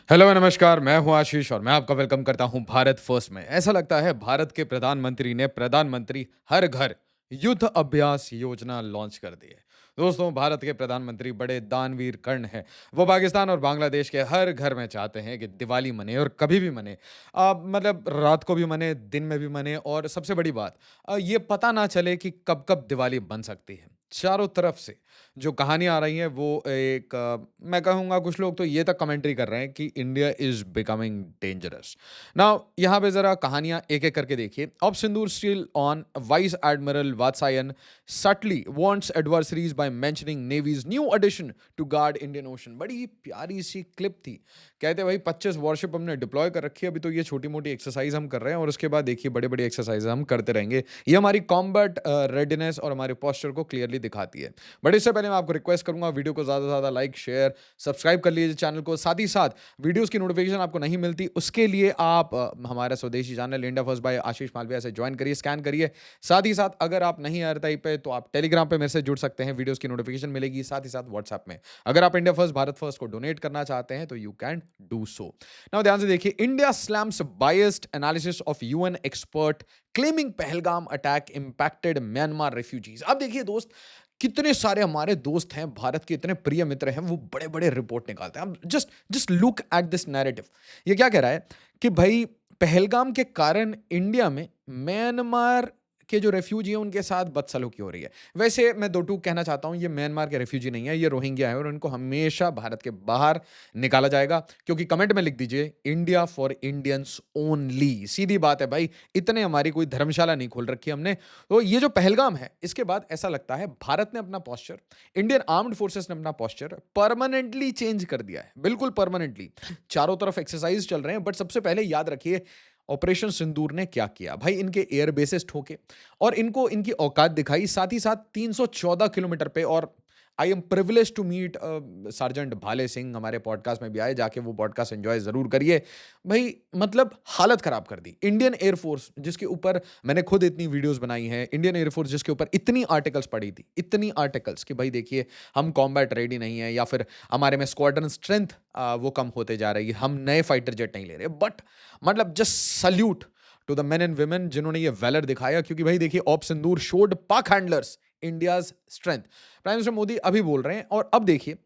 Hello नमस्कार, मैं हूँ आशीष और मैं आपका वेलकम करता हूँ भारत फर्स्ट में। ऐसा लगता है भारत के प्रधानमंत्री ने प्रधानमंत्री हर घर युद्ध अभ्यास योजना लॉन्च कर दी है। दोस्तों, भारत के प्रधानमंत्री बड़े दानवीर कर्ण हैं। वो पाकिस्तान और बांग्लादेश के हर घर में चाहते हैं कि दिवाली मने और कभी भी मने। मतलब रात को भी मने, दिन में भी मने और सबसे बड़ी बात ये पता ना चले कि कब-कब दिवाली बन सकती है। चारों तरफ से जो कहानियाँ आ रही हैं वो मैं कहूँगा कुछ लोग तो ये तक कमेंट्री कर रहे हैं कि India is becoming dangerous. Now यहाँ पे ज़रा कहानियाँ एक-एक करके देखिए। Op Sindoor still on vice admiral Vatsayan subtly warns adversaries by mentioning navy's new addition to guard Indian ocean. बड़ी प्यारी सी क्लिप थी। कहते भाई 25 वॉरशिप हमने डिप्लॉय कर रखी है, अभी तो ये छोटी-मोटी एक्सरसाइज़ हम कर रहे हैं और उसके बाद देखिए बड़ी-बड़ी एक्सरसाइज़ हम करते रहेंगे। ये हमारी कॉम्बैट रेडीनेस और हमारे पोस्चर को क्लियरली दिखाती है। बट इससे पहले मैं आपको रिक्वेस्ट करूँगा वीडियो को ज़्यादा से ज़्यादा लाइक, शेयर, सब्सक्राइब कर लीजिए चैनल को। साथ ही साथ वीडियोज़ की नोटिफ़िकेशन आपको नहीं मिलती, उसके लिए आप हमारा स्वदेशी चैनल इंडिया फर्स्ट बाय आशीष मालविया से जॉइन करिए, स्कैन करिए। साथ ही साथ अगर आप नहीं आरटीआई पे तो आप टेलीग्राम पे मेरे से जुड़ सकते हैं, वीडियोज़ की नोटिफ़िकेशन मिलेगी, साथ ही साथ व्हाट्सएप में। अगर आप इंडिया फर्स्ट, भारत फर्स्ट को डोनेट करना चाहते हैं तो you can do so. Now ध्यान से देखिए, India slams biased analysis of UN expert claiming Pahalgam attack impacted Myanmar refugees. अब देखिए दोस्त, कितने सारे हमारे दोस्त हैं भारत के, इतने प्रिय मित्र हैं, वो बड़े बड़े रिपोर्ट निकालते हैं। अब just just look at this narrative. ये क्या कह रहा है कि भाई पहलगाम के कारण इंडिया में म्यांमार के जो रेफ्यूजी हैं उनके साथ बदसलूकी हो रही है। वैसे मैं दो टूक कहना चाहता हूं, ये म्यांमार के रेफ्यूजी नहीं है, ये रोहिंग्या है और इनको हमेशा भारत के बाहर निकाला जाएगा। क्योंकि कमेंट में लिख दीजिए इंडिया फॉर इंडियंस ओनली। सीधी बात है भाई, इतने हमारी कोई धर्मशाला नहीं खोल रखी हमने। तो ये जो पहलगाम है, इसके बाद ऐसा लगता है भारत ने अपना पोस्चर, इंडियन आर्म्ड फोर्सेस ने अपना पोस्चर परमानेंटली चेंज कर दिया है, बिल्कुल परमानेंटली। चारों तरफ एक्सरसाइज चल रहे हैं, बट सबसे पहले याद रखिए ऑपरेशन सिंदूर ने क्या किया। भाई इनके एयर बेसेस ठोके और इनको इनकी औकात दिखाई, साथ ही साथ 314 किलोमीटर पे। और I am privilege to meet sergeant Bhale Singh, हमारे पॉडकास्ट में भी आए, जाके वो पॉडकास्ट एंजॉय जरूर करिए। भाई मतलब हालत खराब कर दी इंडियन एयरफोर्स, जिसके ऊपर मैंने खुद इतनी वीडियोस बनाई हैं। इंडियन एयरफोर्स जिसके ऊपर इतनी आर्टिकल्स पड़ी थी, इतनी आर्टिकल्स कि भाई देखिए हम कॉम्बैट रेडी नहीं है, या फिर हमारे में स्क्वाड्रन स्ट्रेंथ वो कम होते जा रही है, हम नए फाइटर जेट नहीं ले रहे। बट मतलब just salute to the men and women जिन्होंने ये वैलर दिखाया। क्योंकि भाई देखिए op Sindoor showed Pak handlers India's strength. Prime minister Modi अभी बोल रहे हैं और अब देखिए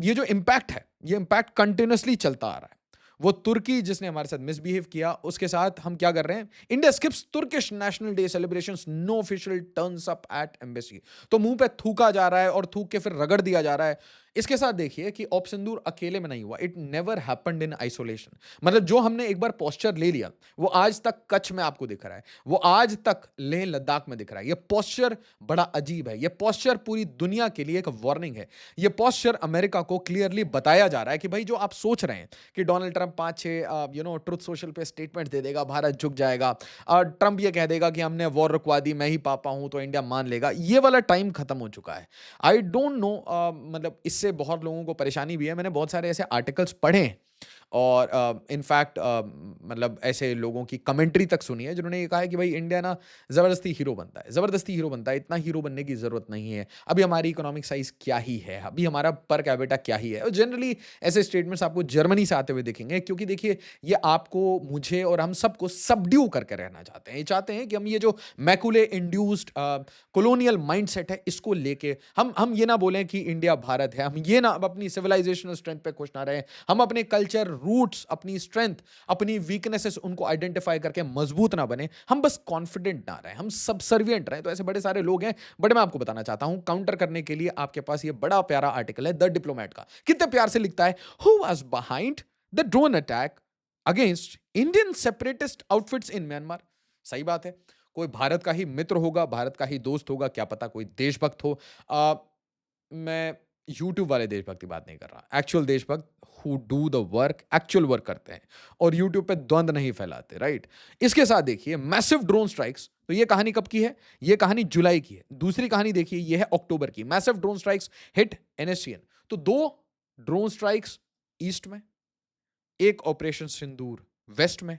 ये जो इंपैक्ट है, ये इंपैक्ट कंटिन्यूसली चलता आ रहा है। वो तुर्की जिसने हमारे साथ मिसबिहेव किया, उसके साथ हम क्या कर रहे हैं? India skips Turkish national day celebrations, no official turns up at embassy. तो मुंह पे थूका जा रहा है और थूक के फिर रगड़ दिया जा रहा है। इसके साथ देखिए कि ऑप सिंदूर अकेले में नहीं हुआ, it never happened in isolation. मतलब जो हमने एक बार पोस्चर ले लिया, वो आज तक कच्छ में आपको दिख रहा है, वो आज तक लेह लद्दाख में दिख रहा है। ये पोस्चर बड़ा अजीब है। ये पोस्चर पूरी दुनिया के लिए एक वार्निंग है। ये पोस्चर अमेरिका को क्लियरली बताया जा रहा है कि भाई जो आप सोच रहे हैं कि डोनाल्ड ट्रंप 5-6 ट्रुथ सोशल पे स्टेटमेंट दे देगा, भारत झुक जाएगा, ट्रंप ये कह देगा कि हमने वॉर रुकवा दी, मैं ही पापा हूं तो इंडिया मान लेगा, ये वाला टाइम खत्म हो चुका है। आई डोंट नो, मतलब इससे बहुत लोगों को परेशानी भी है। मैंने बहुत सारे ऐसे आर्टिकल्स पढ़े हैं और इनफैक्ट मतलब ऐसे लोगों की कमेंट्री तक सुनी है जिन्होंने ये कहा है कि भाई इंडिया ना ज़बरदस्ती हीरो बनता है, ज़बरदस्ती हीरो बनता है। इतना हीरो बनने की ज़रूरत नहीं है। अभी हमारी इकोनॉमिक साइज़ क्या ही है, अभी हमारा पर कैपिटा क्या ही है। और जनरली ऐसे स्टेटमेंट्स आपको जर्मनी से आते हुए दिखेंगे, क्योंकि देखिए ये आपको, मुझे और हम सबको सबड्यू करके रहना चाहते हैं। ये चाहते हैं कि हम ये जो मैकुले इंड्यूस्ड कॉलोनियल माइंडसेट है, इसको लेके हम ये ना बोलें कि इंडिया भारत है, हम ये ना अब अपनी सिविलाइजेशनल स्ट्रेंथ पे खुश ना रहें, हम अपने कल्चर, रूट्स, अपनी स्ट्रेंथ, अपनी वीकनेसेस उनको आइडेंटिफाई करके मजबूत ना बने, हम बस कॉन्फिडेंट ना रहें, हम सबसर्विएंट रहें। तो ऐसे बड़े सारे लोग हैं, बट मैं आपको बताना चाहता हूं काउंटर करने के लिए आपके पास ये बड़ा प्यारा आर्टिकल है द डिप्लोमेट का। कितने प्यार से लिखता है, who was behind the drone attack against Indian separatist outfits in Myanmar. सही बात है, कोई भारत का ही मित्र होगा, भारत का ही दोस्त होगा, क्या पता कोई देशभक्त हो। मैं यूट्यूब वाले देशभक्त की बात नहीं कर रहा, एक्चुअल देशभक्त who do the work, actual work करते हैं और यूट्यूब पे द्वंद नहीं फैलाते, राइट? इसके साथ देखिए मैसिव ड्रोन स्ट्राइक्स। तो ये कहानी कब की है? ये कहानी जुलाई की है। दूसरी कहानी देखिए, ये है अक्टूबर की। Massive drone strikes hit NSCN. तो दो ड्रोन स्ट्राइक्स ईस्ट में, एक ऑपरेशन सिंदूर वेस्ट में।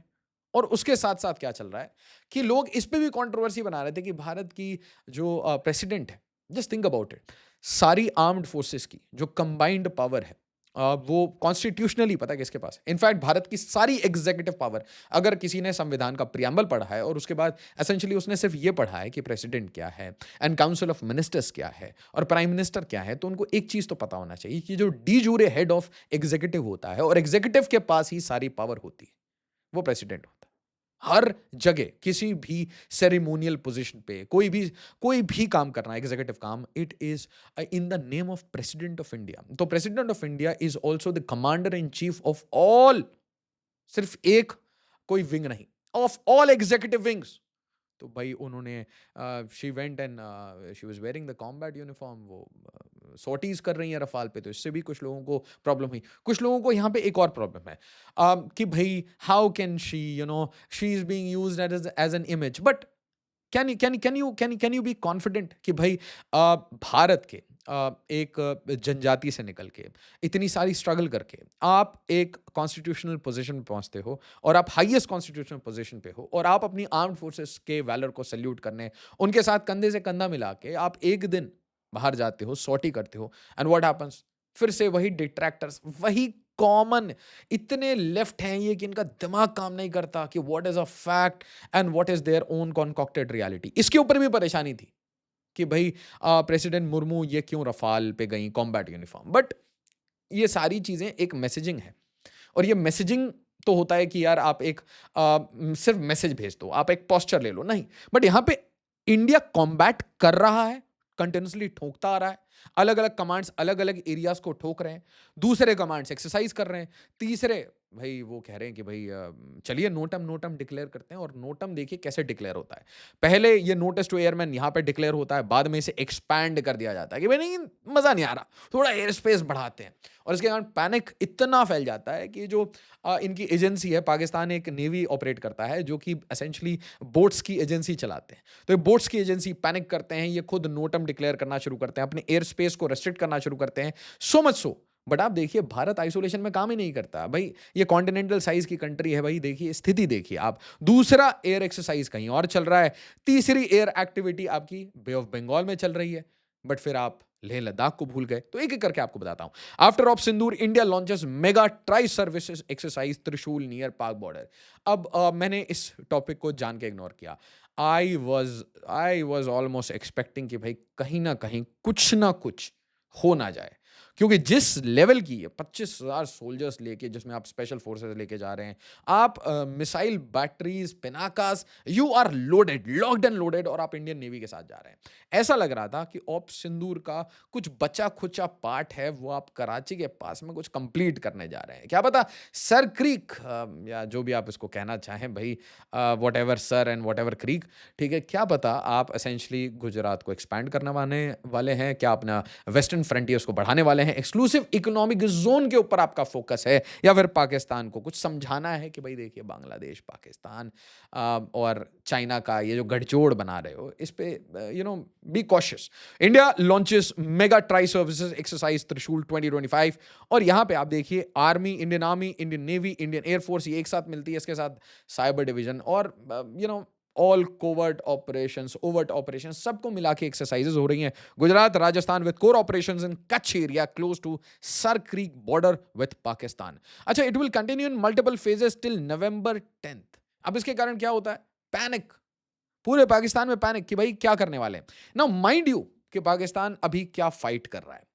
और उसके साथ साथ क्या चल रहा है कि लोग इस पे भी कंट्रोवर्सी बना रहे थे कि भारत की जो प्रेसिडेंट है, जस्ट थिंक अबाउट इट, सारी आर्म्ड फोर्सेस की जो कंबाइंड पावर है, वो कॉन्स्टिट्यूशनली पता है किसके पास है? इनफैक्ट भारत की सारी एग्जीक्यूटिव पावर, अगर किसी ने संविधान का प्रियम्बल पढ़ा है और उसके बाद एसेंशियली उसने सिर्फ ये पढ़ा है कि प्रेसिडेंट क्या है एंड काउंसिल ऑफ मिनिस्टर्स क्या है और प्राइम मिनिस्टर क्या है, तो उनको एक चीज तो पता होना चाहिए कि जो D jure head of executive होता है और एग्जीक्यूटिव के पास ही सारी पावर होती है, वो प्रेसिडेंट होता है। हर जगह किसी भी सेरेमोनियल पोजीशन पे कोई भी काम करना एग्जीक्यूटिव काम, it is in the name of president of India. तो president of India is also the commander in chief of all, सिर्फ एक कोई विंग नहीं, ऑफ ऑल एग्जीक्यूटिव विंग्स। तो भाई उन्होंने she went and she was wearing the combat uniform, वो sorties कर रही हैं रफाल पे, तो इससे भी कुछ लोगों को प्रॉब्लम हुई। कुछ लोगों को यहाँ पे एक और प्रॉब्लम है कि भाई how can she, she is being used as an image, but can you be confident कि भाई भारत के एक जनजाति से निकल के इतनी सारी स्ट्रगल करके आप एक कॉन्स्टिट्यूशनल पोजीशन पे पहुंचते हो और आप हाईएस्ट कॉन्स्टिट्यूशनल पोजीशन पे हो और आप अपनी आर्म्ड फोर्सेस के वैलर को सल्यूट करने उनके साथ कंधे से कंधा मिला के आप एक दिन बाहर जाते हो, सॉर्टी करते हो, एंड व्हाट हैपेंस? फिर से वही डिट्रैक्टर्स, वही कॉमन, इतने लेफ्ट हैं ये कि इनका दिमाग काम नहीं करता कि what is a fact and what is their own concocted reality. इसके ऊपर भी परेशानी थी कि भाई प्रेसिडेंट मुर्मू ये क्यों रफाल पे गई कॉम्बैट यूनिफॉर्म, बट ये सारी चीजें एक मैसेजिंग है। और ये मैसेजिंग तो होता है कि यार आप एक सिर्फ मैसेज भेज दो, आप एक पोस्चर ले लो, नहीं, बट यहां पे इंडिया कॉम्बैट कर रहा है, कंटिन्यूसली ठोकता आ रहा है। अलग अलग कमांड्स अलग अलग एरियाज को ठोक रहे हैं, दूसरे कमांड्स एक्सरसाइज कर रहे हैं, तीसरे भाई वो कह रहे हैं कि भाई चलिए नोटम नोटम डिक्लेयर करते हैं। और नोटम देखिए कैसे डिक्लेयर होता है, पहले ये नोटिस टू एयरमैन यहां पे डिक्लेयर होता है, बाद में इसे एक्सपैंड कर दिया जाता है कि भाई नहीं मजा नहीं आ रहा, थोड़ा एयर स्पेस बढ़ाते हैं। और इसके कारण पैनिक इतना फैल जाता है कि जो इनकी एजेंसी है, पाकिस्तान एक नेवी ऑपरेट करता है जो कि एसेंशली बोट्स की एजेंसी चलाते हैं, तो ये बोट्स की एजेंसी पैनिक करते हैं, ये खुद नोटम डिक्लेयर करना शुरू करते हैं, अपने एयर स्पेस को रेस्ट्रिक्ट करना शुरू करते हैं, सो मच सो। बट आप देखिए भारत आइसोलेशन में काम ही नहीं करता भाई, ये कॉन्टिनेंटल साइज की कंट्री है भाई, देखिए स्थिति देखिए आप, दूसरा एयर एक्सरसाइज कहीं और चल रहा है, तीसरी एयर एक्टिविटी आपकी बे ऑफ बंगाल में चल रही है, बट फिर आप लेह लद्दाख को भूल गए। तो एक एक करके आपको बताता हूं। After of Sindoor, India launches mega tri services exercise त्रिशूल नियर पाक बॉर्डर। अब मैंने इस टॉपिक को जान के इग्नोर किया। आई वॉज ऑलमोस्ट एक्सपेक्टिंग कि भाई कहीं ना कहीं कुछ ना कुछ हो ना जाए, क्योंकि जिस लेवल की 25,000 सोल्जर्स लेके, जिसमें आप स्पेशल फोर्सेस लेके जा रहे हैं, आप missile batteries, Pinakas, you are loaded, locked and loaded, और आप इंडियन नेवी के साथ जा रहे हैं। ऐसा लग रहा था कि ऑप सिंदूर का कुछ बचा खुचा पार्ट है, वो आप कराची के पास में कुछ कंप्लीट करने जा रहे हैं। क्या पता सर क्रीक, या जो भी आप इसको कहना चाहें भाई, what ever sir and what ever creek, ठीक है, क्या पता आप एसेंशली गुजरात को एक्सपैंड करने वाले हैं, क्या अपना वेस्टर्न फ्रंटियर्स को बढ़ाने वाले हैं, एक्सक्लूसिव इकोनॉमिक जोन के ऊपर आपका फोकस है, या फिर पाकिस्तान को कुछ समझाना है कि भाई देखिए बांग्लादेश, पाकिस्तान और चाइना का ये जो गठजोड़ बना रहे हो, इस पे be cautious. India launches mega tri services exercise Trishul 2025, और यहां पे आप देखिए army, Indian navy, Indian air force, ये एक साथ मिलती है, इसके साथ साइबर डिवीजन और all covert operations, overt operations, सबको मिला के एक्सरसाइजेज हो रही हैं। Gujarat, Rajasthan with core operations in Kutch area close to Sir Creek border with Pakistan. अच्छा, it will continue in multiple phases till November 10th। अब इसके कारण क्या होता है? पैनिक, पूरे पाकिस्तान में पैनिक कि भाई क्या करने वाले हैं। नाउ माइंड यू कि पाकिस्तान अभी क्या फाइट कर रहा है।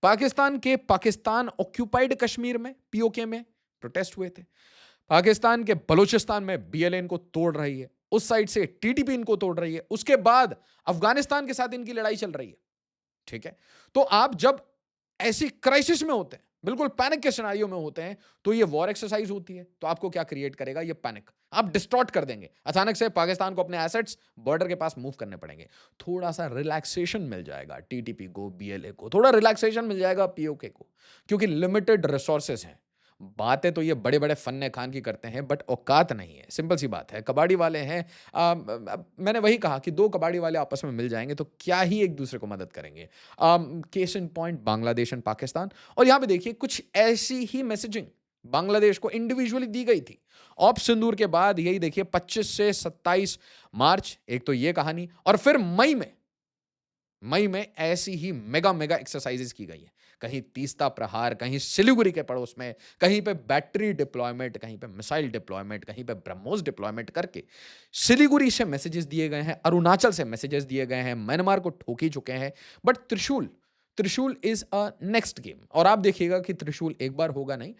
पाकिस्तान ऑक्यूपाइड कश्मीर में, पीओके में प्रोटेस्ट हुए थे। पाकिस्तान के बलूचिस्तान में बीएलए इनको तोड़ रही है, उस साइड से टीटीपी इनको तोड़ रही है, उसके बाद अफगानिस्तान के साथ इनकी लड़ाई चल रही है। ठीक है, तो आप जब ऐसी क्राइसिस में होते हैं, बिल्कुल पैनिक के सिनेरियो में होते हैं, तो ये वॉर एक्सरसाइज होती है, तो आपको क्या क्रिएट करेगा? ये पैनिक, आप डिस्टॉर्ट कर देंगे। अचानक से पाकिस्तान को अपने एसेट्स बॉर्डर के पास मूव करने पड़ेंगे, थोड़ा सा रिलैक्सेशन मिल जाएगा टीटीपी को, बीएलए को थोड़ा रिलैक्सेशन मिल जाएगा, पीओके को, क्योंकि लिमिटेड रिसोर्सेज हैं। बातें तो ये बड़े बड़े फन्ने खान की करते हैं, बट औकात नहीं है। सिंपल सी बात है, कबाड़ी वाले हैं। मैंने वही कहा कि दो कबाड़ी वाले आपस में मिल जाएंगे तो क्या ही एक दूसरे को मदद करेंगे। Case in point Bangladesh and Pakistan. और यहां पे देखिए कुछ ऐसी ही मैसेजिंग बांग्लादेश को इंडिविजुअली दी गई थी। ऑप सिंदूर के बाद यही देखिए 25 से 27 मार्च, एक तो ये कहानी, और फिर मई में मई में ऐसी ही मेगा मेगा एक्सरसाइजेस की गई है। कहीं तीस्ता प्रहार, कहीं सिलीगुड़ी के पड़ोस में, कहीं पे बैटरी डिप्लॉयमेंट, कहीं पे मिसाइल डिप्लॉयमेंट, कहीं पे ब्रह्मोस डिप्लॉयमेंट करके सिलीगुड़ी से मैसेजेस दिए गए हैं, अरुणाचल से मैसेजेस दिए गए हैं, म्यांमार को ठोक ही चुके हैं। बट त्रिशूल, त्रिशूल इज अ नेक्स्ट गेम। और आप देखिएगा कि त्रिशूल एक बार होगा नहीं,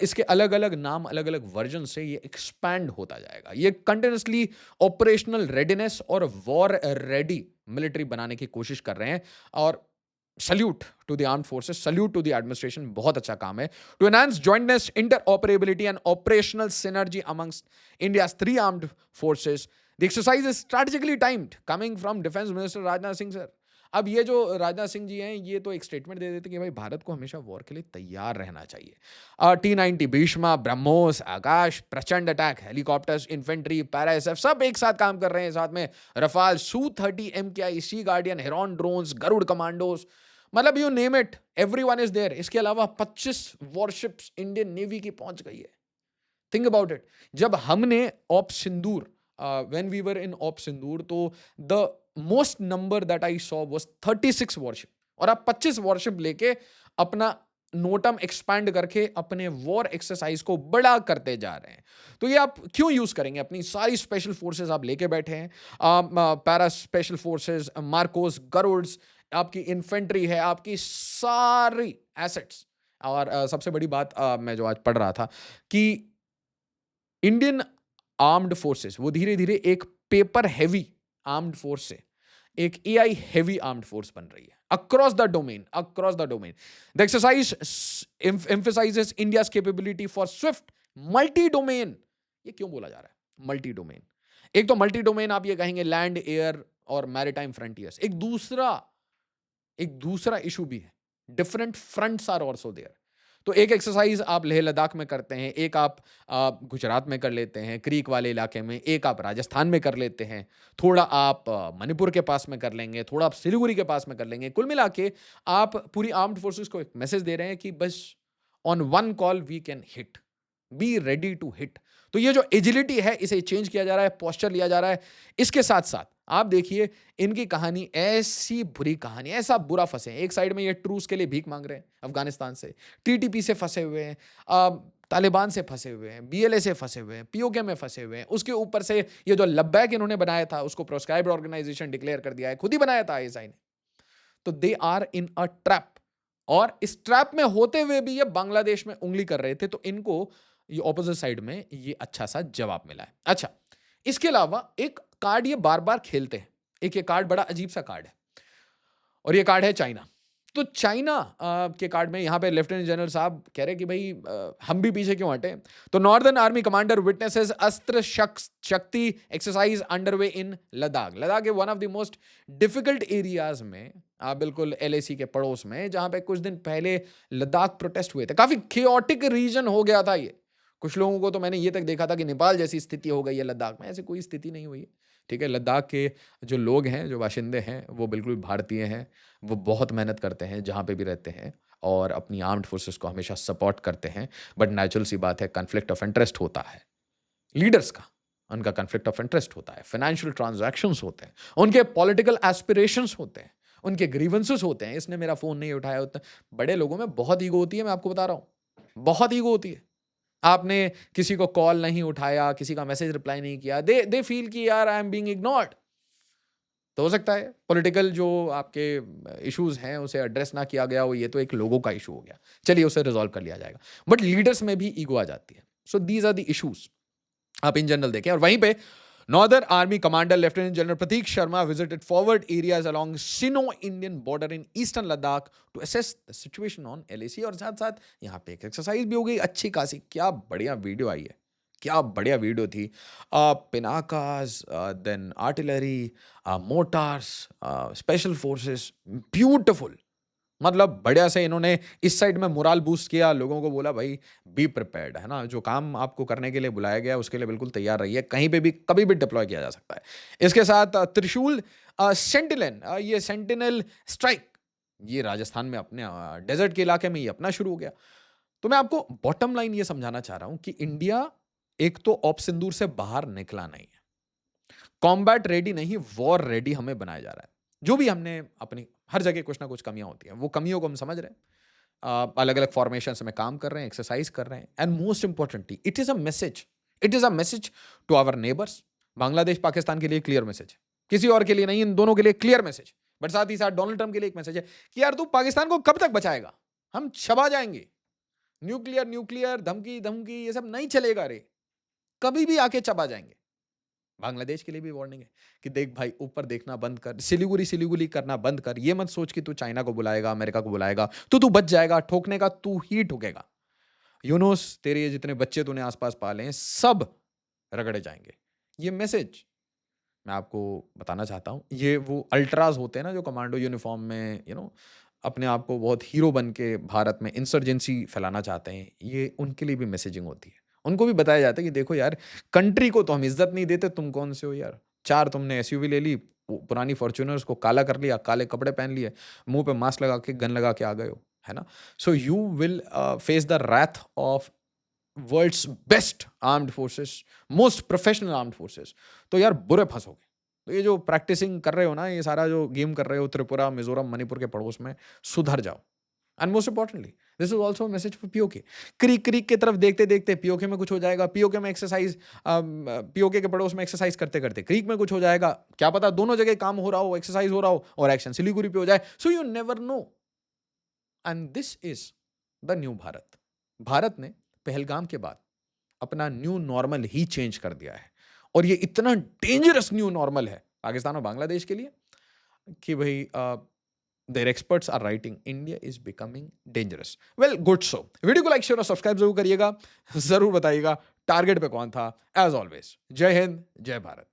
इसके अलग अलग नाम, अलग अलग वर्जन से ये एक्सपैंड होता जाएगा। ये कंटिन्यूसली ऑपरेशनल रेडीनेस और वॉर रेडी मिलिट्री बनाने की कोशिश कर रहे हैं। और salute to the arm forces, salute to the administration, बहुत अच्छा काम है। To enhance jointness, interoperability and operational synergy amongst India's three armed forces, the exercise is strategically timed, coming from defence minister Rajnath Singh sir. अब ये जो राजनाथ सिंह जी हैं, ये तो एक स्टेटमेंट दे देते कि भाई भारत को हमेशा वॉर के लिए तैयार रहना चाहिए। T-90 Bheeshma, BrahMos, Akash, Prachand attack helicopters, infantry, para SF सब एक साथ काम कर रहे हैं। साथ में Rafale, Su-30 MKI, sea guardian, heron drones, Garud commandos, मतलब you name it, everyone is there. इसके अलावा 25 वॉरशिप्स इंडियन नेवी की पहुंच गई है। Think about it. जब हमने op Sindoor, when we were in op Sindoor, तो the most number that I saw was 36 warship. और आप 25 वॉरशिप लेके अपना नोटम एक्सपैंड करके अपने वॉर एक्सरसाइज को बड़ा करते जा रहे हैं। तो ये आप क्यों यूज करेंगे? अपनी सारी स्पेशल फोर्सेस आप लेके बैठे हैं, पैरा स्पेशल फोर्सेस, मार्कोस, गरुड्स, आपकी इन्फेंट्री है, आपकी सारी एसेट्स। और सबसे बड़ी बात, मैं जो आज पढ़ रहा था कि इंडियन आर्म्ड फोर्सेस वो धीरे धीरे एक पेपर हैवी आर्म्ड फोर्स से एक एआई हैवी आर्म्ड फोर्स बन रही है across the domain, across the domain. The exercise emphasizes India's capability for Swift multi domain. ये क्यों बोला जा रहा है मल्टी डोमेन? एक तो मल्टी डोमेन आप ये कहेंगे लैंड, एयर और मैरीटाइम फ्रंटियर्स। एक दूसरा इशू भी है, different fronts are also there. तो एक एक्सरसाइज आप लेह लद्दाख में करते हैं, एक आप गुजरात में कर लेते हैं क्रीक वाले इलाके में, एक आप राजस्थान में कर लेते हैं, थोड़ा आप मणिपुर के पास में कर लेंगे, थोड़ा आप सिलीगुड़ी के पास में कर लेंगे। कुल मिला के आप पूरी आर्म्ड फोर्सेस को एक मैसेज दे रहे हैं कि बस on one call we can hit, be ready to hit. तो ये जो एजिलिटी है इसे चेंज किया जा रहा है, पोस्चर लिया जा रहा है। इसके साथ साथ आप देखिए इनकी कहानी, ऐसी बुरी कहानी, ऐसा बुरा फंसे हैं। एक साइड में ये ट्रूस के लिए भीख मांग रहे हैं अफगानिस्तान से, टीटीपी से फंसे हुए हैं, तालिबान से फंसे हुए हैं, बीएलए से फंसे हुए हैं, पीओके में फंसे हुए हैं। उसके ऊपर से ये जो लब्बैक इन्होंने बनाया था उसको प्रोस्क्राइब्ड ऑर्गेनाइजेशन डिक्लेयर कर दिया है, खुद ही बनाया था आईएसआई ने। तो they are in a trap. और इस ट्रैप में होते हुए भी ये बांग्लादेश में उंगली कर रहे थे, तो इनको ये ऑपोजिट साइड में ये अच्छा सा जवाब मिला है। अच्छा, इसके अलावा एक कार्ड ये बार बार खेलते हैं। एक ये कार्ड बड़ा अजीब सा कार्ड है, और ये कार्ड है चाइना। तो चाइना के कार्ड में यहाँ पे लेफ्टिनेंट जनरल साहब कह रहे हैं कि भाई हम भी पीछे क्यों हटे। तो नॉर्दर्न आर्मी कमांडर विटनेसेस अस्त्र शक्ति exercise underway in Ladakh. Ladakh one of the most difficult areas में, बिल्कुल एलएसी के पड़ोस में, जहां पे कुछ दिन पहले लद्दाख प्रोटेस्ट हुए थे। काफी केओटिक रीजन हो गया था ये। कुछ लोगों को तो मैंने ये तक देखा था कि नेपाल जैसी स्थिति हो गई है लद्दाख में। ऐसी कोई स्थिति नहीं हुई है, ठीक है। लद्दाख के जो लोग हैं, जो बाशिंदे हैं, वो बिल्कुल भारतीय हैं। वो बहुत मेहनत करते हैं जहाँ पे भी रहते हैं, और अपनी आर्म्ड फोर्सेस को हमेशा सपोर्ट करते हैं। बट नेचुरल सी बात है, कन्फ्लिक्ट ऑफ इंटरेस्ट होता है लीडर्स का, उनका कन्फ्लिक्ट ऑफ इंटरेस्ट होता है, फाइनेंशियल ट्रांजैक्शंस होते हैं, उनके पॉलिटिकल एस्पिरेशंस होते हैं, उनके ग्रीवेंसेस होते हैं। इसने मेरा फोन नहीं उठाया होता। बड़े लोगों में बहुत ईगो होती है, मैं आपको बता रहा हूँ, बहुत ईगो होती है। आपने किसी को कॉल नहीं उठाया, किसी का मैसेज रिप्लाई नहीं किया, दे फील कि यार आई एम बीइंग इग्नोर्ड। तो हो सकता है पॉलिटिकल जो आपके इश्यूज हैं उसे एड्रेस ना किया गया हो, ये तो एक लोगों का इशू हो गया, चलिए उसे रिजॉल्व कर लिया जाएगा। बट लीडर्स में भी ईगो आ जाती है। So these are the issues आप इन जनरल देखें। और वहीं पे northern army commander lieutenant general Pratik Sharma visited forward areas along Sino Indian border in eastern Ladakh to assess the situation on LAC. और साथ साथ यहाँ पे एक एक्सरसाइज भी हो गई अच्छी खासी। क्या बढ़िया वीडियो आई है, क्या बढ़िया वीडियो थी। Pinakas, then artillery, mortars, special forces, beautiful. मतलब बढ़िया से इन्होंने इस साइड में मोरल बूस्ट किया, लोगों को बोला भाई बी प्रिपेयर्ड, है ना, जो काम आपको करने के लिए बुलाया गया उसके लिए बिल्कुल तैयार रहिए, कहीं पे भी कभी भी डिप्लॉय किया जा सकता है। इसके साथ त्रिशूल सेंटिनल, ये सेंटिनल स्ट्राइक, ये राजस्थान में अपने डेजर्ट के इलाके में ये अपना शुरू हो गया। तो मैं आपको बॉटम लाइन ये समझाना चाह रहा हूं कि इंडिया एक तो ऑप सिंदूर से बाहर निकला नहीं है, कॉम्बैट रेडी नहीं, वॉर रेडी हमें बनाया जा रहा है। जो भी हमने अपनी हर जगह कुछ ना कुछ कमियां होती हैं, वो कमियों को हम समझ रहे हैं, अलग अलग फॉर्मेशन में काम कर रहे हैं, एक्सरसाइज कर रहे हैं, and most importantly it is a message, it is a message to our neighbours. Bangladesh Pakistan के लिए क्लियर मैसेज है, किसी और के लिए नहीं, इन दोनों के लिए क्लियर मैसेज। बट साथ ही साथ डोनाल्ड ट्रंप के लिए एक मैसेज है कि यार तू पाकिस्तान को कब तक बचाएगा, हम छबा जाएंगे। न्यूक्लियर न्यूक्लियर धमकी धमकी ये सब नहीं चलेगा रे, कभी भी आके चबा जाएंगे। बांग्लादेश के लिए भी वार्निंग है कि देख भाई, ऊपर देखना बंद कर, सिलीगुड़ी सिलीगुड़ी करना बंद कर। ये मत सोच कि तू चाइना को बुलाएगा, अमेरिका को बुलाएगा तो तू बच जाएगा, ठोकने का तू ही ठोकेगा। यूनुस, तेरे ये जितने बच्चे तूने आसपास पाले हैं सब रगड़े जाएंगे। ये मैसेज मैं आपको बताना चाहता हूँ। ये वो अल्ट्राज होते हैं ना जो कमांडो यूनिफॉर्म में अपने आप को बहुत हीरो बन के भारत में इंसर्जेंसी फैलाना चाहते हैं, ये उनके लिए भी मैसेजिंग होती है। उनको भी बताया जाता है कि देखो यार, कंट्री को तो हम इज्जत नहीं देते, तुम कौन से हो यार। 4 तुमने एसयूवी ले ली, पुरानी फॉर्च्यूनर्स को काला कर लिया, काले कपड़े पहन लिए, मुंह पे मास्क लगा के गन लगा के आ गए हो, है ना। So you will face the wrath of world's best armed forces, most professional armed forces. तो यार बुरे फंसोगे। तो ये जो प्रैक्टिसिंग कर रहे हो ना, ये सारा जो गेम कर रहे हो त्रिपुरा, मिजोरम, मणिपुर के पड़ोस में, सुधर जाओ। And most importantly this is also message for PoK. Creek creek की तरफ देखते देखते पीओके में कुछ हो जाएगा, पीओके में एक्सरसाइज, पीओके के पड़ोस में एक्सरसाइज करते करते क्रीक में कुछ हो जाएगा, क्या पता दोनों जगह काम हो रहा हो, एक्सरसाइज हो रहा हो और एक्शन सिलीगुड़ी पे हो जाए। So you never know. And this is the new Bharat. Bharat ने पहलगाम के बाद अपना न्यू नॉर्मल ही चेंज कर दिया है, और ये इतना डेंजरस न्यू नॉर्मल है पाकिस्तान और बांग्लादेश के लिए कि भाई their experts are writing India is becoming dangerous. Well good. So video को लाइक शेयर और सब्सक्राइब जरूर करिएगा, जरूर बताइएगा टारगेट पे कौन था। एज ऑलवेज, जय हिंद, जय भारत।